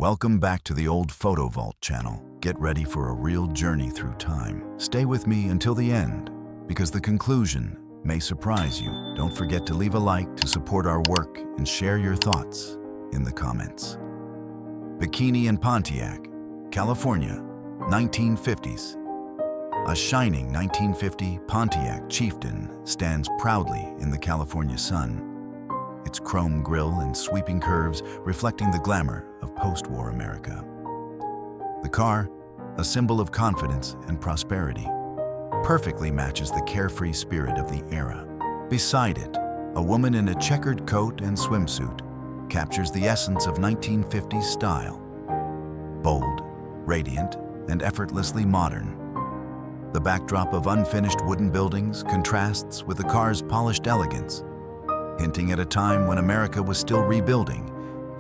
Welcome back to the Old Photo Vault channel. Get ready for a real journey through time. Stay with me until the end, because the conclusion may surprise you. Don't forget to leave a like to support our work and share your thoughts in the comments. Bikini and Pontiac, California, 1950s. A shining 1950 Pontiac Chieftain stands proudly in the California sun, its chrome grille and sweeping curves reflecting the glamour of post-war America. The car, a symbol of confidence and prosperity, perfectly matches the carefree spirit of the era. Beside it, a woman in a checkered coat and swimsuit captures the essence of 1950s style. Bold, radiant, and effortlessly modern. The backdrop of unfinished wooden buildings contrasts with the car's polished elegance, hinting at a time when America was still rebuilding,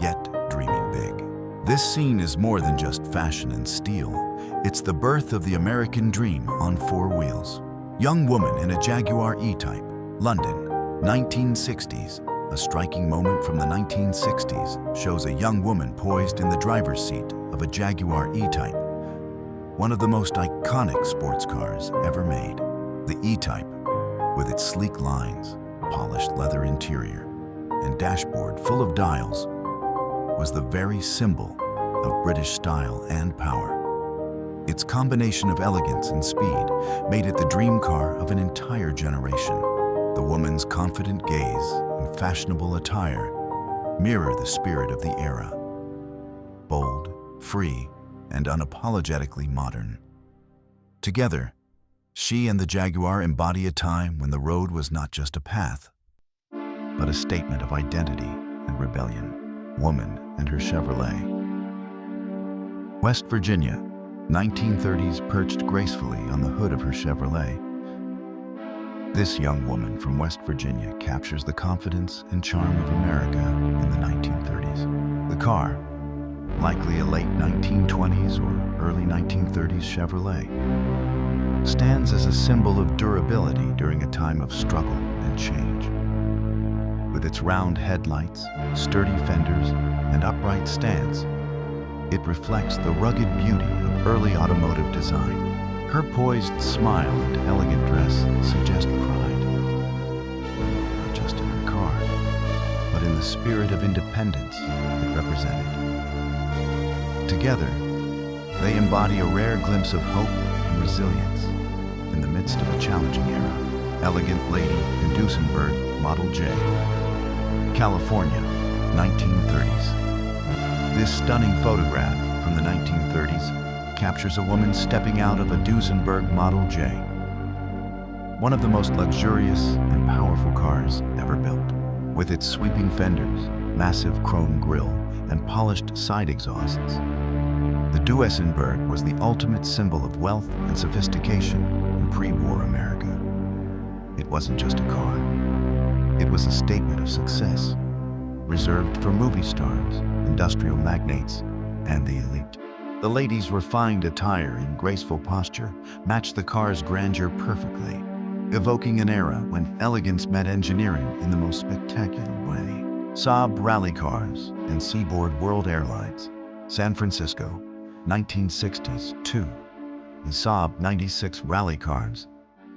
yet dreaming big. This scene is more than just fashion and steel. It's the birth of the American dream on four wheels. Young woman in a Jaguar E-Type, London, 1960s. A striking moment from the 1960s shows a young woman poised in the driver's seat of a Jaguar E-Type, one of the most iconic sports cars ever made. The E-Type, with its sleek lines, polished leather interior, and dashboard full of dials, was the very symbol of British style and power. Its combination of elegance and speed made it the dream car of an entire generation. The woman's confident gaze and fashionable attire mirror the spirit of the era. Bold, free, and unapologetically modern. Together, she and the Jaguar embody a time when the road was not just a path, but a statement of identity and rebellion. Woman and her Chevrolet. West Virginia, 1930s, perched gracefully on the hood of her Chevrolet. This young woman from West Virginia captures the confidence and charm of America in the 1930s. The car, likely a late 1920s or early 1930s Chevrolet, stands as a symbol of durability during a time of struggle and change. With its round headlights, sturdy fenders, and upright stance, it reflects the rugged beauty of early automotive design. Her poised smile and elegant dress suggest pride, not just in her car, but in the spirit of independence it represented. Together, they embody a rare glimpse of hope and resilience in the midst of a challenging era. Elegant Lady in Duesenberg Model J, California, 1930s. This stunning photograph from the 1930s captures a woman stepping out of a Duesenberg Model J, one of the most luxurious and powerful cars ever built. With its sweeping fenders, massive chrome grille, and polished side exhausts, the Duesenberg was the ultimate symbol of wealth and sophistication in pre-war America. It wasn't just a car. It was a statement of success, reserved for movie stars, industrial magnates, and the elite. The lady's refined attire and graceful posture matched the car's grandeur perfectly, evoking an era when elegance met engineering in the most spectacular way. Saab rally cars and Seaboard World Airlines, San Francisco, 1960s, too. The Saab 96 rally cars,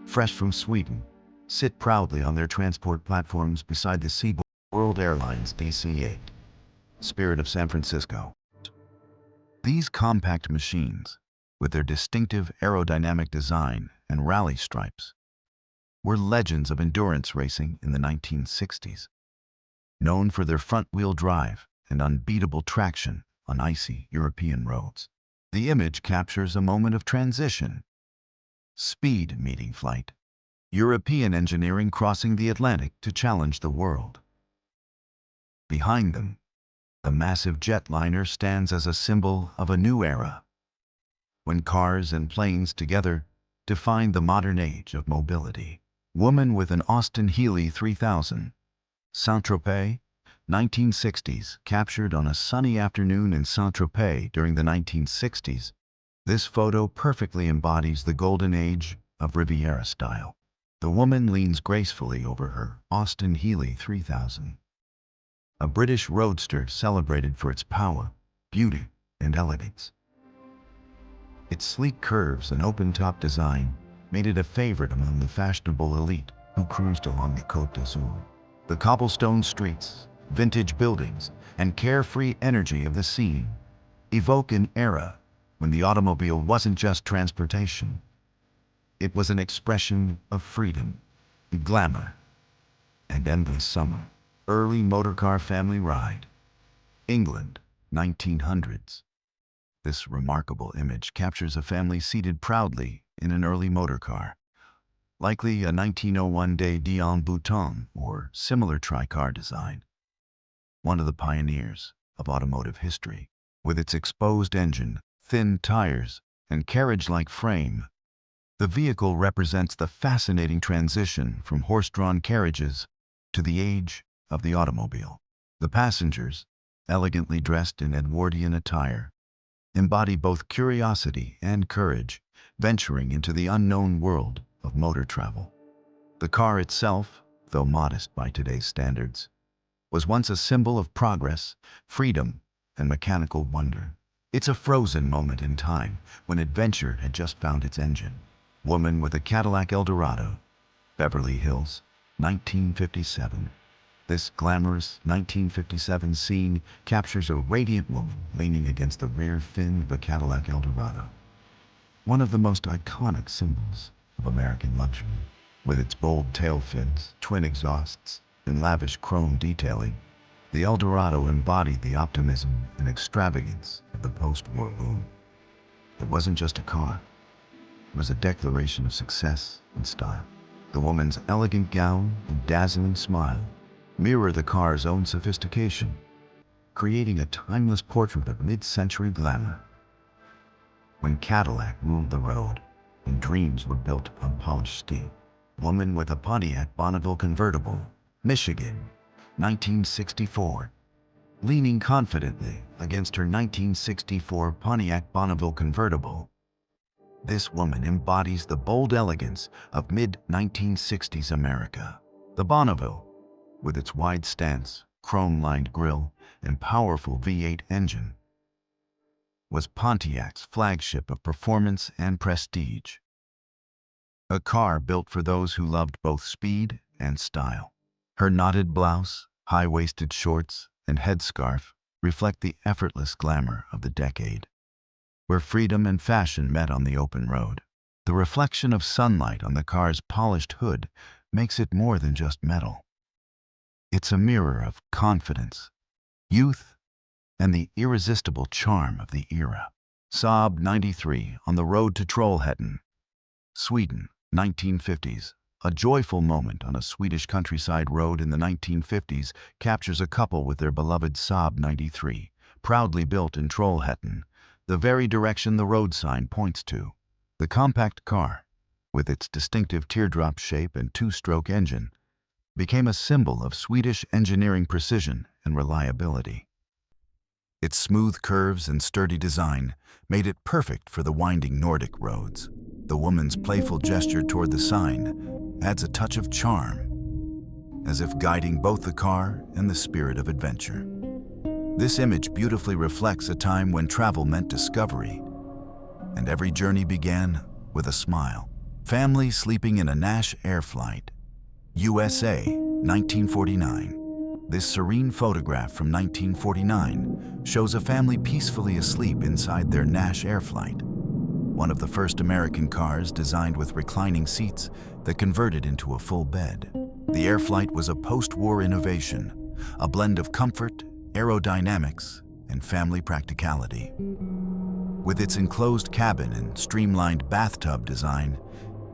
fresh from Sweden, sit proudly on their transport platforms beside the Seaboard World Airlines DC-8, Spirit of San Francisco. These compact machines, with their distinctive aerodynamic design and rally stripes, were legends of endurance racing in the 1960s, known for their front-wheel drive and unbeatable traction on icy European roads. The image captures a moment of transition, speed meeting flight, European engineering crossing the Atlantic to challenge the world. Behind them, the massive jetliner stands as a symbol of a new era, when cars and planes together define the modern age of mobility. Woman with an Austin Healey 3000, Saint-Tropez, 1960s, captured on a sunny afternoon in Saint-Tropez during the 1960s. This photo perfectly embodies the golden age of Riviera style. The woman leans gracefully over her Austin Healey 3000, a British roadster celebrated for its power, beauty, and elegance. Its sleek curves and open-top design made it a favorite among the fashionable elite who cruised along the Côte d'Azur. The cobblestone streets, vintage buildings, and carefree energy of the scene evoke an era when the automobile wasn't just transportation. It was an expression of freedom, glamour, and endless summer. Early motorcar family ride. England, 1900s. This remarkable image captures a family seated proudly in an early motorcar, likely a 1901 Day Dion Bouton or similar tri-car design. One of the pioneers of automotive history, with its exposed engine, thin tires, and carriage-like frame, the vehicle represents the fascinating transition from horse-drawn carriages to the age of the automobile. The passengers, elegantly dressed in Edwardian attire, embody both curiosity and courage, venturing into the unknown world of motor travel. The car itself, though modest by today's standards, was once a symbol of progress, freedom, and mechanical wonder. It's a frozen moment in time when adventure had just found its engine. Woman with a Cadillac Eldorado, Beverly Hills, 1957. This glamorous 1957 scene captures a radiant woman leaning against the rear fin of a Cadillac Eldorado, one of the most iconic symbols of American luxury. With its bold tail fins, twin exhausts, and lavish chrome detailing, the Eldorado embodied the optimism and extravagance of the post-war boom. It wasn't just a car. It was a declaration of success and style. The woman's elegant gown and dazzling smile mirror the car's own sophistication, creating a timeless portrait of mid-century glamour. When Cadillac ruled the road and dreams were built upon polished steel. Woman with a Pontiac Bonneville convertible, Michigan, 1964. Leaning confidently against her 1964 Pontiac Bonneville convertible, this woman embodies the bold elegance of mid-1960s America. The Bonneville, with its wide stance, chrome-lined grille, and powerful V8 engine, was Pontiac's flagship of performance and prestige. A car built for those who loved both speed and style. Her knotted blouse, high-waisted shorts, and headscarf reflect the effortless glamour of the decade, where freedom and fashion met on the open road. The reflection of sunlight on the car's polished hood makes it more than just metal. It's a mirror of confidence, youth, and the irresistible charm of the era. Saab 93 on the road to Trollhättan, Sweden, 1950s. A joyful moment on a Swedish countryside road in the 1950s captures a couple with their beloved Saab 93, proudly built in Trollhättan, the very direction the road sign points to. The compact car, with its distinctive teardrop shape and two-stroke engine, became a symbol of Swedish engineering precision and reliability. Its smooth curves and sturdy design made it perfect for the winding Nordic roads. The woman's playful gesture toward the sign adds a touch of charm, as if guiding both the car and the spirit of adventure. This image beautifully reflects a time when travel meant discovery, and every journey began with a smile. Family sleeping in a Nash Air flight, USA, 1949. This serene photograph from 1949 shows a family peacefully asleep inside their Nash Air flight, one of the first American cars designed with reclining seats that converted into a full bed. The Air flight was a post-war innovation, a blend of comfort, aerodynamics, and family practicality. With its enclosed cabin and streamlined bathtub design,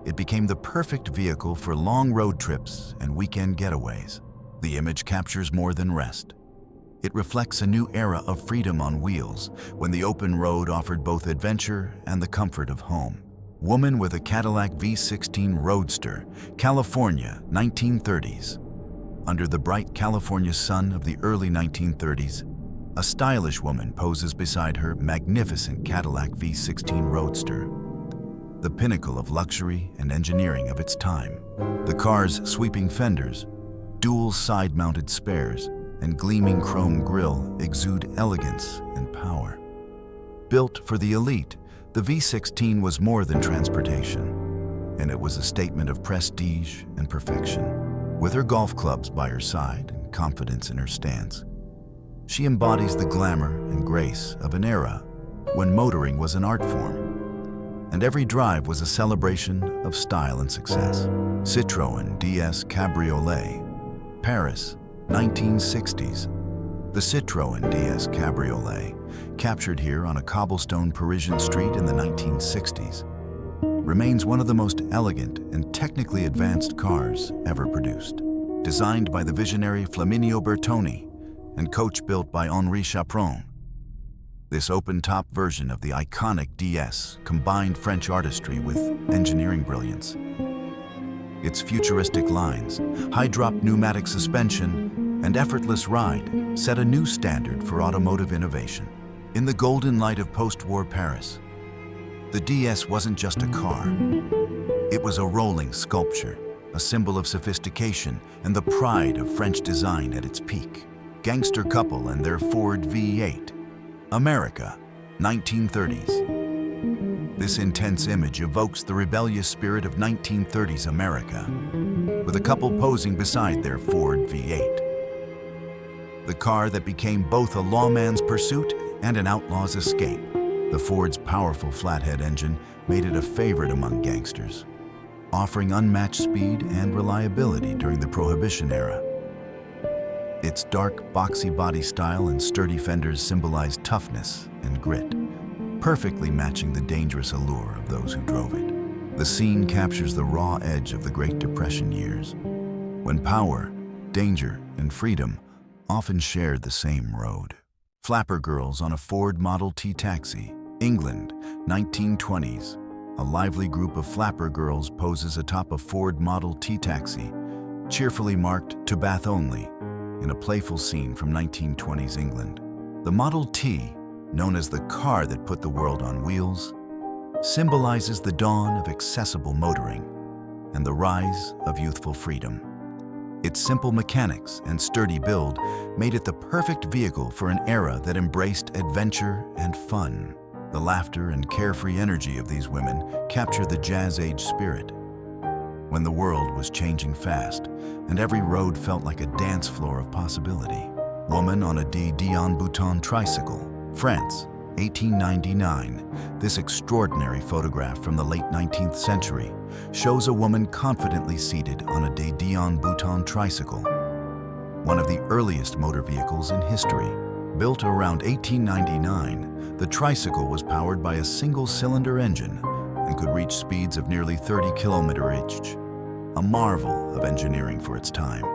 it became the perfect vehicle for long road trips and weekend getaways. The image captures more than rest. It reflects a new era of freedom on wheels, when the open road offered both adventure and the comfort of home. Woman with a Cadillac V16 Roadster, California, 1930s. Under the bright California sun of the early 1930s, a stylish woman poses beside her magnificent Cadillac V16 Roadster, the pinnacle of luxury and engineering of its time. The car's sweeping fenders, dual side-mounted spares, and gleaming chrome grille exude elegance and power. Built for the elite, the V16 was more than transportation, and it was a statement of prestige and perfection. With her golf clubs by her side and confidence in her stance, she embodies the glamour and grace of an era when motoring was an art form, and every drive was a celebration of style and success. Citroën DS Cabriolet, Paris, 1960s. The Citroën DS Cabriolet, captured here on a cobblestone Parisian street in the 1960s, remains one of the most elegant and technically advanced cars ever produced. Designed by the visionary Flaminio Bertoni and coach-built by Henri Chaperon, this open-top version of the iconic DS combined French artistry with engineering brilliance. Its futuristic lines, high-drop pneumatic suspension, and effortless ride set a new standard for automotive innovation. In the golden light of post-war Paris, the DS wasn't just a car. It was a rolling sculpture, a symbol of sophistication and the pride of French design at its peak. Gangster couple and their Ford V8. America, 1930s. This intense image evokes the rebellious spirit of 1930s America, with a couple posing beside their Ford V8. The car that became both a lawman's pursuit and an outlaw's escape. The Ford's powerful flathead engine made it a favorite among gangsters, offering unmatched speed and reliability during the Prohibition era. Its dark, boxy body style and sturdy fenders symbolized toughness and grit, perfectly matching the dangerous allure of those who drove it. The scene captures the raw edge of the Great Depression years, when power, danger, and freedom often shared the same road. Flapper girls on a Ford Model T taxi, England, 1920s. A lively group of flapper girls poses atop a Ford Model T taxi, cheerfully marked "To Bath Only," in a playful scene from 1920s England. The Model T, known as the car that put the world on wheels, symbolizes the dawn of accessible motoring and the rise of youthful freedom. Its simple mechanics and sturdy build made it the perfect vehicle for an era that embraced adventure and fun. The laughter and carefree energy of these women capture the jazz-age spirit, when the world was changing fast and every road felt like a dance floor of possibility. Woman on a de Dion-Bouton tricycle, France, 1899. This extraordinary photograph from the late 19th century shows a woman confidently seated on a de Dion-Bouton tricycle, one of the earliest motor vehicles in history. Built around 1899, the tricycle was powered by a single-cylinder engine and could reach speeds of nearly 30 km/h, a marvel of engineering for its time.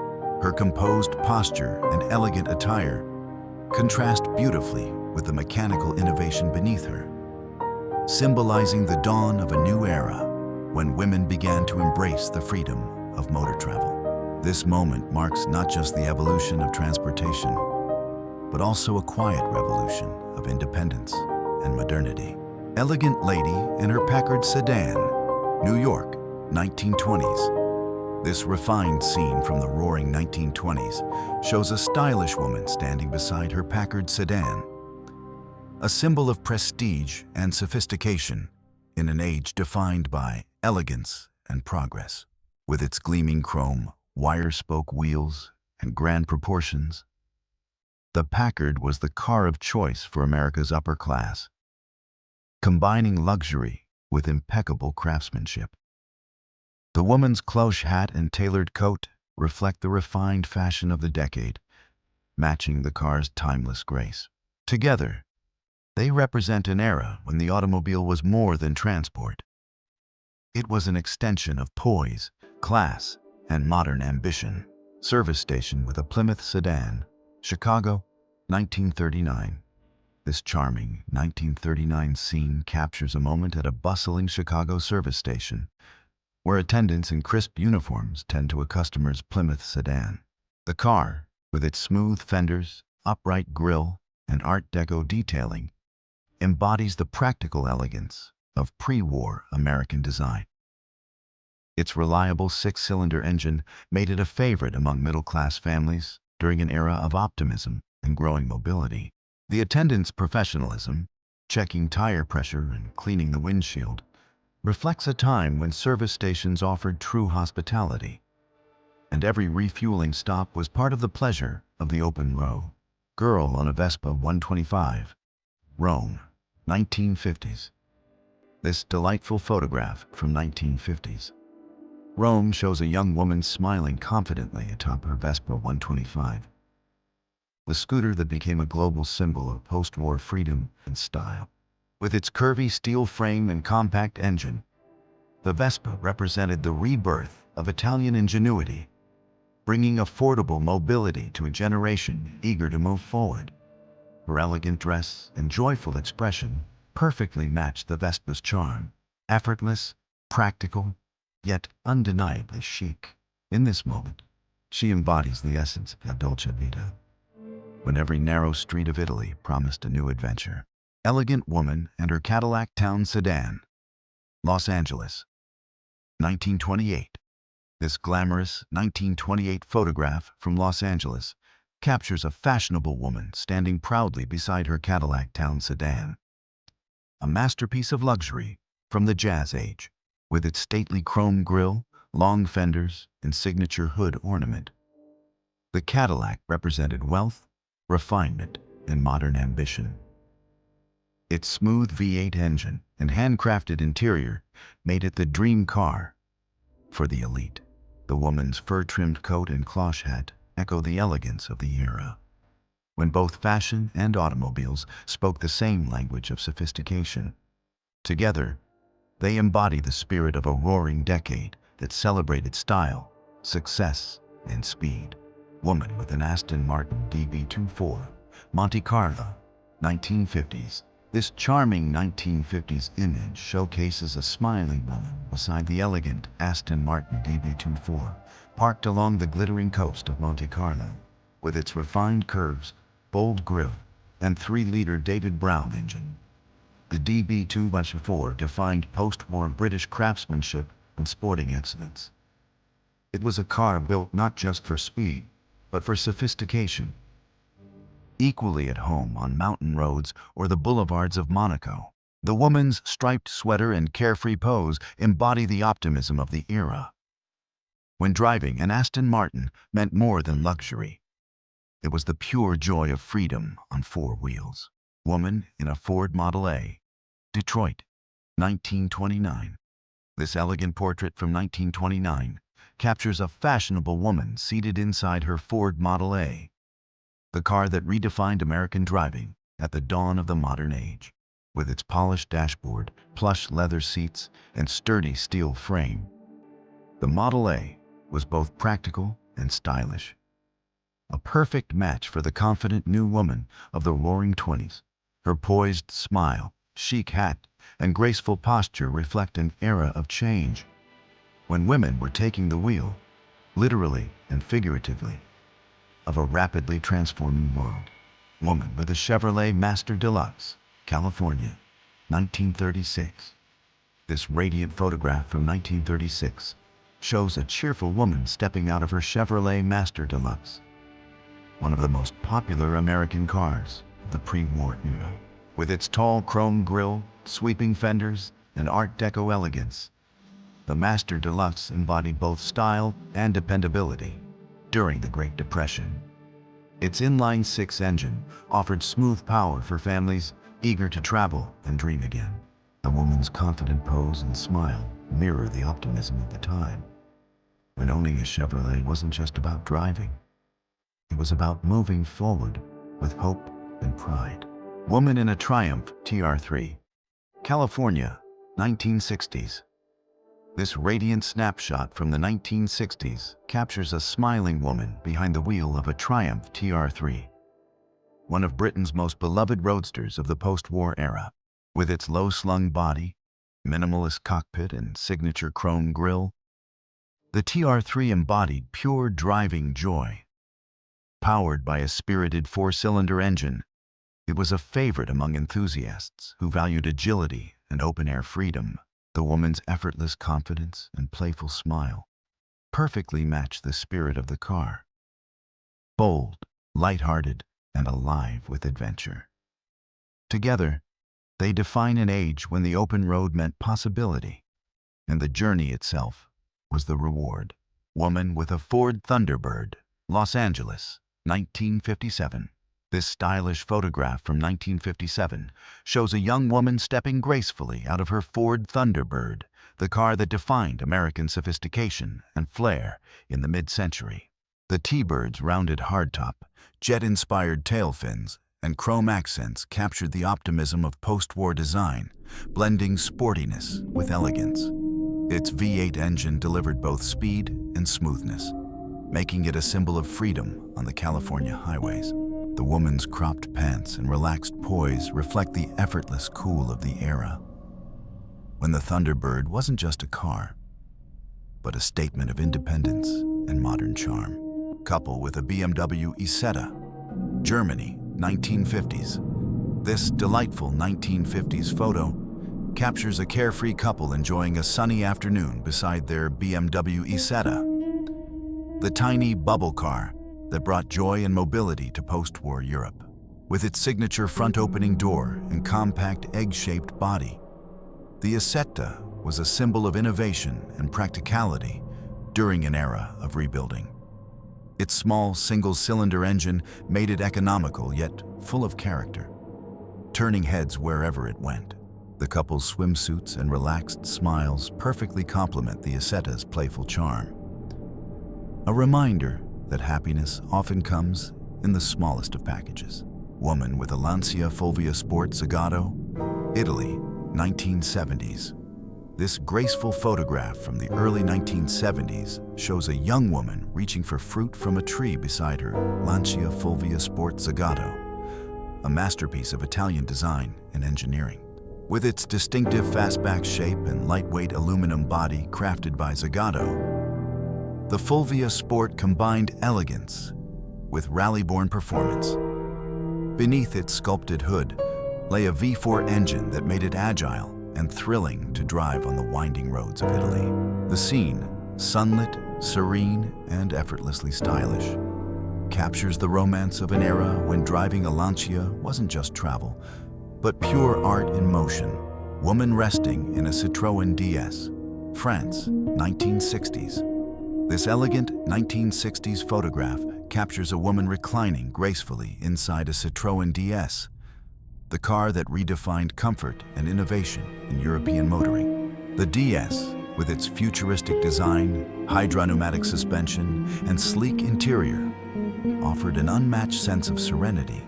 Her composed posture and elegant attire contrast beautifully with the mechanical innovation beneath her, symbolizing the dawn of a new era when women began to embrace the freedom of motor travel. This moment marks not just the evolution of transportation, but also a quiet revolution of independence and modernity. Elegant lady in her Packard sedan, New York, 1920s. This refined scene from the roaring 1920s shows a stylish woman standing beside her Packard sedan, a symbol of prestige and sophistication in an age defined by elegance and progress. With its gleaming chrome, wire-spoke wheels, and grand proportions, the Packard was the car of choice for America's upper class, combining luxury with impeccable craftsmanship. The woman's cloche hat and tailored coat reflect the refined fashion of the decade, matching the car's timeless grace. Together, they represent an era when the automobile was more than transport. It was an extension of poise, class, and modern ambition. Service station with a Plymouth sedan, Chicago, 1939. This charming 1939 scene captures a moment at a bustling Chicago service station, where attendants in crisp uniforms tend to a customer's Plymouth sedan. The car, with its smooth fenders, upright grille, and Art Deco detailing, embodies the practical elegance of pre-war American design. Its reliable six-cylinder engine made it a favorite among middle-class families during an era of optimism and growing mobility. The attendant's professionalism checking tire pressure and cleaning the windshield, reflects a time when service stations offered true hospitality, and every refueling stop was part of the pleasure of the open road. Girl on a Vespa 125, Rome, 1950s. This delightful photograph from 1950s. Rome shows a young woman smiling confidently atop her Vespa 125, the scooter that became a global symbol of post-war freedom and style. With its curvy steel frame and compact engine, the Vespa represented the rebirth of Italian ingenuity, bringing affordable mobility to a generation eager to move forward. Her elegant dress and joyful expression perfectly matched the Vespa's charm. Effortless, practical, yet undeniably chic. In this moment, she embodies the essence of la dolce vita, when every narrow street of Italy promised a new adventure. Elegant woman and her Cadillac town sedan, Los Angeles, 1928. This glamorous 1928 photograph from Los Angeles captures a fashionable woman standing proudly beside her Cadillac town sedan, a masterpiece of luxury from the Jazz Age. With its stately chrome grille, long fenders, and signature hood ornament, the Cadillac represented wealth, refinement, and modern ambition. Its smooth V8 engine and handcrafted interior made it the dream car for the elite. The woman's fur-trimmed coat and cloche hat echo the elegance of the era, when both fashion and automobiles spoke the same language of sophistication. Together, they embody the spirit of a roaring decade that celebrated style, success, and speed. Woman with an Aston Martin DB24, Monte Carlo, 1950s. This charming 1950s image showcases a smiling woman beside the elegant Aston Martin DB24, parked along the glittering coast of Monte Carlo. With its refined curves, bold grille, and 3-liter David Brown engine, the DB24 defined post-war British craftsmanship and sporting excellence. It was a car built not just for speed, but for sophistication. Equally at home on mountain roads or the boulevards of Monaco, the woman's striped sweater and carefree pose embody the optimism of the era, when driving an Aston Martin meant more than luxury. It was the pure joy of freedom on 4 wheels. Woman in a Ford Model A, Detroit, 1929. This elegant portrait from 1929 captures a fashionable woman seated inside her Ford Model A, the car that redefined American driving at the dawn of the modern age. With its polished dashboard, plush leather seats, and sturdy steel frame, the Model A was both practical and stylish, a perfect match for the confident new woman of the roaring 20s. Her poised smile, chic hat, and graceful posture reflect an era of change, when women were taking the wheel, literally and figuratively, of a rapidly transforming world. Woman with a Chevrolet Master Deluxe, California, 1936. This radiant photograph from 1936 shows a cheerful woman stepping out of her Chevrolet Master Deluxe, one of the most popular American cars of the pre-war era. With its tall chrome grille, sweeping fenders, and Art Deco elegance, the Master Deluxe embodied both style and dependability during the Great Depression. Its inline-6 engine offered smooth power for families eager to travel and dream again. The woman's confident pose and smile mirror the optimism of the time, when owning a Chevrolet wasn't just about driving. It was about moving forward with hope and pride. Woman in a Triumph TR3, California, 1960s. This radiant snapshot from the 1960s captures a smiling woman behind the wheel of a Triumph TR3, one of Britain's most beloved roadsters of the post-war era. With its low-slung body, minimalist cockpit, and signature chrome grille, the TR3 embodied pure driving joy. Powered by a spirited 4-cylinder engine, it was a favorite among enthusiasts who valued agility and open-air freedom. The woman's effortless confidence and playful smile perfectly matched the spirit of the car, bold, lighthearted, and alive with adventure. Together, They define an age when the open road meant possibility, and the journey itself was the reward. Woman with a Ford Thunderbird, Los Angeles, 1957. This stylish photograph from 1957 shows a young woman stepping gracefully out of her Ford Thunderbird, the car that defined American sophistication and flair in the mid-century. The T-Bird's rounded hardtop, jet-inspired tail fins, and chrome accents captured the optimism of post-war design, blending sportiness with elegance. Its V8 engine delivered both speed and smoothness, making it a symbol of freedom on the California highways. The woman's cropped pants and relaxed poise reflect the effortless cool of the era, when the Thunderbird wasn't just a car, but a statement of independence and modern charm. Couple with a BMW Isetta, Germany, 1950s. This delightful 1950s photo captures a carefree couple enjoying a sunny afternoon beside their BMW Isetta, the tiny bubble car that brought joy and mobility to post-war Europe. With its signature front-opening door and compact egg-shaped body, the Isetta was a symbol of innovation and practicality during an era of rebuilding. Its small single-cylinder engine made it economical yet full of character, turning heads wherever it went. The couple's swimsuits and relaxed smiles perfectly complement the Isetta's playful charm. A reminder that happiness often comes in the smallest of packages. Woman with a Lancia Fulvia Sport Zagato, Italy, 1970s. This graceful photograph from the early 1970s shows a young woman reaching for fruit from a tree beside her Lancia Fulvia Sport Zagato, a masterpiece of Italian design and engineering. With its distinctive fastback shape and lightweight aluminum body crafted by Zagato, the Fulvia Sport combined elegance with rally-born performance. Beneath its sculpted hood lay a V4 engine that made it agile and thrilling to drive on the winding roads of Italy. The scene, sunlit, serene, and effortlessly stylish, captures the romance of an era when driving a Lancia wasn't just travel, but pure art in motion. Woman resting in a Citroën DS, France, 1960s. This elegant 1960s photograph captures a woman reclining gracefully inside a Citroën DS, the car that redefined comfort and innovation in European motoring. The DS, with its futuristic design, hydropneumatic suspension, and sleek interior, offered an unmatched sense of serenity,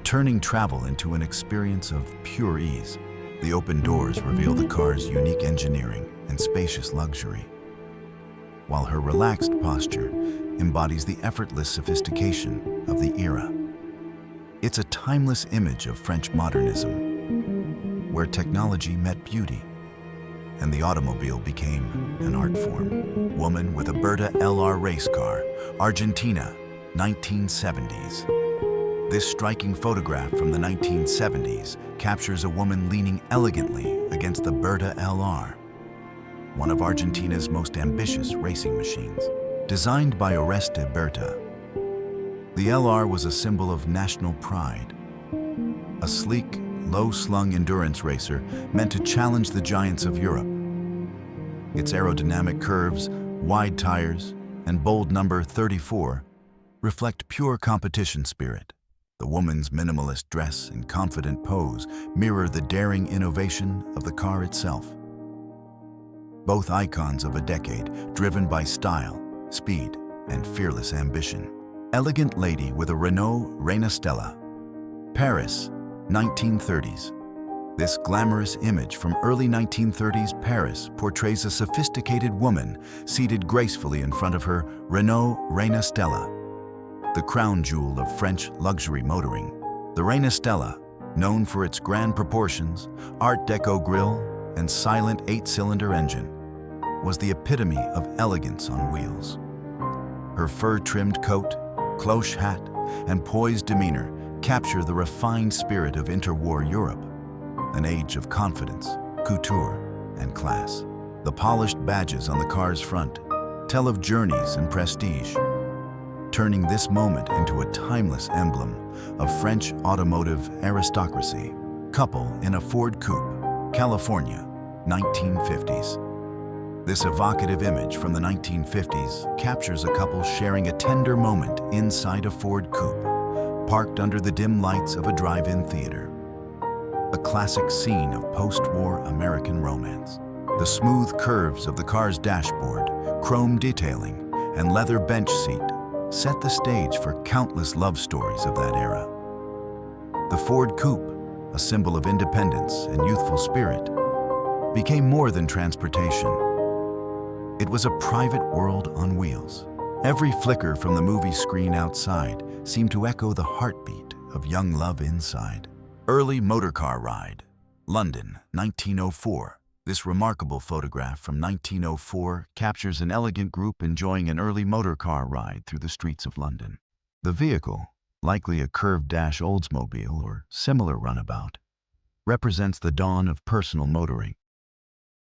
turning travel into an experience of pure ease. The open doors reveal the car's unique engineering and spacious luxury, while her relaxed posture embodies the effortless sophistication of the era. It's a timeless image of French modernism, where technology met beauty, and the automobile became an art form. Woman with a Berta LR race car, Argentina, 1970s. This striking photograph from the 1970s captures a woman leaning elegantly against the Berta LR, one of Argentina's most ambitious racing machines. Designed by Oreste Berta, the LR was a symbol of national pride, a sleek, low-slung endurance racer meant to challenge the giants of Europe. Its aerodynamic curves, wide tires, and bold number 34 reflect pure competition spirit. The woman's minimalist dress and confident pose mirror the daring innovation of the car itself. Both icons of a decade driven by style, speed, and fearless ambition. Elegant lady with a Renault Reina Stella, Paris, 1930s. This glamorous image from early 1930s Paris portrays a sophisticated woman seated gracefully in front of her Renault Reina Stella, the crown jewel of French luxury motoring. The Reina Stella, known for its grand proportions, Art Deco grille, and silent 8-cylinder engine, was the epitome of elegance on wheels. Her fur-trimmed coat, cloche hat, and poised demeanor capture the refined spirit of interwar Europe, an age of confidence, couture, and class. The polished badges on the car's front tell of journeys and prestige, turning this moment into a timeless emblem of French automotive aristocracy. Couple in a Ford Coupe, California, 1950s. This evocative image from the 1950s captures a couple sharing a tender moment inside a Ford Coupe, parked under the dim lights of a drive-in theater. A classic scene of post-war American romance. The smooth curves of the car's dashboard, chrome detailing, and leather bench seat set the stage for countless love stories of that era. The Ford Coupe, a symbol of independence and youthful spirit, became more than transportation. It was a private world on wheels. Every flicker from the movie screen outside seemed to echo the heartbeat of young love inside. Early motorcar ride, London, 1904. This remarkable photograph from 1904 captures an elegant group enjoying an early motorcar ride through the streets of London. The vehicle, likely a curved-dash Oldsmobile or similar runabout, represents the dawn of personal motoring,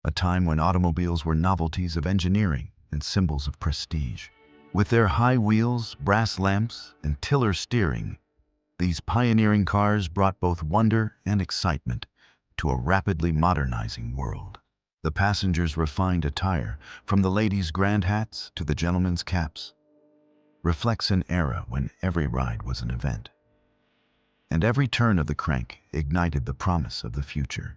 a time when automobiles were novelties of engineering and symbols of prestige. With their high wheels, brass lamps, and tiller steering, these pioneering cars brought both wonder and excitement to a rapidly modernizing world. The passengers' refined attire, from the ladies' grand hats to the gentlemen's caps, reflects an era when every ride was an event, and every turn of the crank ignited the promise of the future.